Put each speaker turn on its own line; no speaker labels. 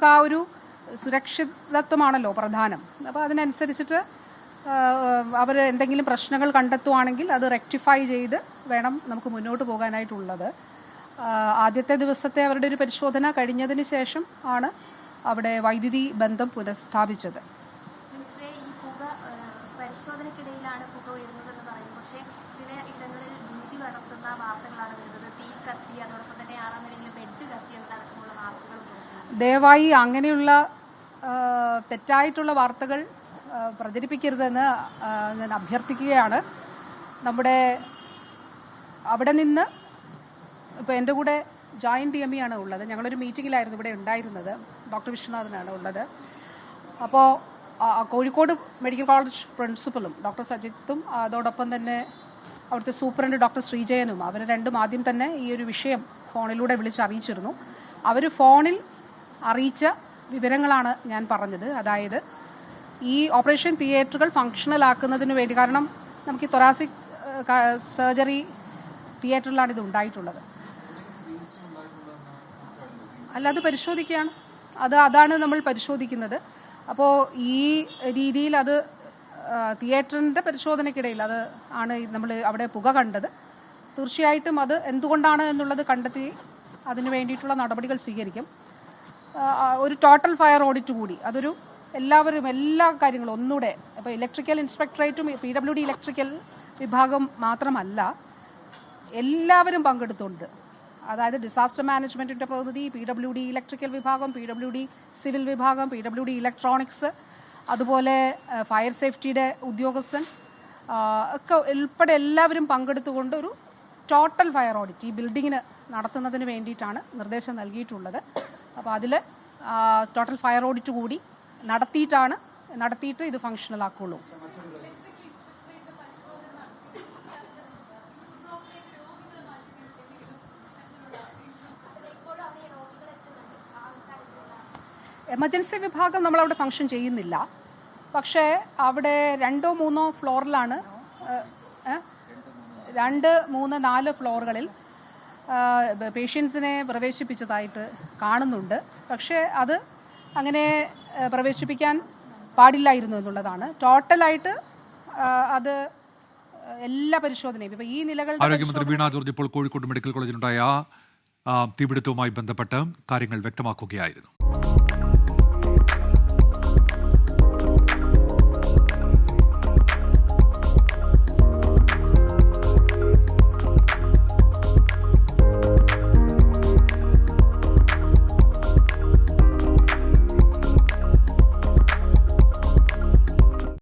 നമുക്ക് ആ ഒരു സുരക്ഷിതത്വമാണല്ലോ പ്രധാനം. അപ്പോൾ അതിനനുസരിച്ചിട്ട് അവർ എന്തെങ്കിലും പ്രശ്നങ്ങൾ കണ്ടെത്തുവാണെങ്കിൽ അത് റെക്ടിഫൈ ചെയ്ത് വേണം നമുക്ക് മുന്നോട്ട് പോകാനായിട്ടുള്ളത്. ആദ്യത്തെ ദിവസത്തെ അവരുടെ ഒരു പരിശോധന കഴിഞ്ഞതിന് ശേഷം ആണ് അവിടെ വൈദ്യുതി ബന്ധം പുനഃസ്ഥാപിച്ചത്.
പരിശോധനയ്ക്കിടയിലാണ് പുക ഉയർന്നതെന്ന് പറയുന്നു. പക്ഷേ ചില ഇടങ്ങളിൽ ഡ്യൂട്ടി നടത്തുന്ന വാർത്തകളാണ് വരുന്നത്. തീ കത്തി, അതോടൊപ്പം തന്നെ 6ാം നിലയിൽ ബെഡ് കത്തി എന്നടക്കമുള്ള വാർത്തകൾ.
ദയവായി അങ്ങനെയുള്ള തെറ്റായിട്ടുള്ള വാർത്തകൾ പ്രചരിപ്പിക്കരുതെന്ന് ഞാൻ അഭ്യർത്ഥിക്കുകയാണ്. അവിടെ നിന്ന് ഇപ്പോൾ എൻ്റെ കൂടെ ജോയിൻറ്റ് DME ആണ് ഉള്ളത്. ഞങ്ങളൊരു മീറ്റിങ്ങിലായിരുന്നു ഇവിടെ ഉണ്ടായിരുന്നത്. ഡോക്ടർ വിശ്വനാഥനാണ് ഉള്ളത്. അപ്പോൾ കോഴിക്കോട് മെഡിക്കൽ കോളേജ് പ്രിൻസിപ്പലും ഡോക്ടർ സജിത്തും അതോടൊപ്പം തന്നെ അവിടുത്തെ സൂപ്രണ്ട് ഡോക്ടർ ശ്രീജയനും അവർ രണ്ടും ആദ്യം തന്നെ ഈ ഒരു വിഷയം ഫോണിലൂടെ വിളിച്ചറിയിച്ചിരുന്നു. അവർ ഫോണിൽ അറിയിച്ച വിവരങ്ങളാണ് ഞാൻ പറഞ്ഞത്. അതായത് ഈ ഓപ്പറേഷൻ തിയേറ്ററുകൾ ഫങ്ഷണൽ ആക്കുന്നതിന് വേണ്ടി, കാരണം നമുക്ക് ഈ തൊറാസിക് സർജറി തിയേറ്ററിലാണ് ഇത് ഉണ്ടായിട്ടുള്ളത്. അല്ല, അത് പരിശോധിക്കുകയാണ്. അതാണ് നമ്മൾ പരിശോധിക്കുന്നത്. അപ്പോൾ ഈ രീതിയിൽ അത് തിയേറ്ററിൻ്റെ പരിശോധനയ്ക്കിടയിൽ അത് ആണ് നമ്മൾ അവിടെ പുക കണ്ടത്. തീർച്ചയായിട്ടും അത് എന്തുകൊണ്ടാണ് എന്നുള്ളത് കണ്ടെത്തി അതിന് വേണ്ടിയിട്ടുള്ള നടപടികൾ സ്വീകരിക്കും. ഒരു ടോട്ടൽ ഫയർ ഓഡിറ്റ് കൂടി, അതൊരു എല്ലാ കാര്യങ്ങളും ഒന്നുകൂടെ, ഇപ്പോൾ ഇലക്ട്രിക്കൽ ഇൻസ്പെക്ടറേറ്റും PWD ഇലക്ട്രിക്കൽ വിഭാഗം മാത്രമല്ല, എല്ലാവരും പങ്കെടുത്തുണ്ട്. അതായത് ഡിസാസ്റ്റർ മാനേജ്മെൻറ്റിൻ്റെ പ്രതിനിധി, PWD ഇലക്ട്രിക്കൽ വിഭാഗം, PWD സിവിൽ വിഭാഗം, PWD ഇലക്ട്രോണിക്സ്, അതുപോലെ ഫയർ സേഫ്റ്റിയുടെ ഉദ്യോഗസ്ഥൻ ഒക്കെ ഉൾപ്പെടെ എല്ലാവരും പങ്കെടുത്തുകൊണ്ട് ഒരു ടോട്ടൽ ഫയർ ഓഡിറ്റ് ഈ ബിൽഡിങ്ങിന് നടത്തുന്നതിന് വേണ്ടിയിട്ടാണ് നിർദ്ദേശം നൽകിയിട്ടുള്ളത്. അപ്പോൾ അതിൽ ടോട്ടൽ ഫയർ ഓഡിറ്റ് കൂടി നടത്തിയിട്ട് ഇത് ഫങ്ഷണൽ ആക്കുള്ളൂ. എമർജൻസി വിഭാഗം നമ്മളവിടെ ഫങ്ഷൻ ചെയ്യുന്നില്ല. പക്ഷേ അവിടെ 2, 3 ഫ്ലോറിലാണ്, 2, 3, 4 ഫ്ലോറുകളിൽ പേഷ്യൻസിനെ പ്രവേശിപ്പിച്ചതായിട്ട് കാണുന്നുണ്ട്. പക്ഷേ അത് അങ്ങനെ പ്രവേശിപ്പിക്കാൻ പാടില്ലായിരുന്നു എന്നുള്ളതാണ്. ടോട്ടലായിട്ട് അത് എല്ലാ പരിശോധനയും ഇപ്പോൾ ഈ നിലകളുടെ.
ആരോഗ്യമന്ത്രി വീണ ജോർജ് ഇപ്പോൾ കോഴിക്കോട് മെഡിക്കൽ കോളേജിലുണ്ടായ തീപിടുത്തവുമായി ബന്ധപ്പെട്ട് കാര്യങ്ങൾ വ്യക്തമാക്കുകയായിരുന്നു.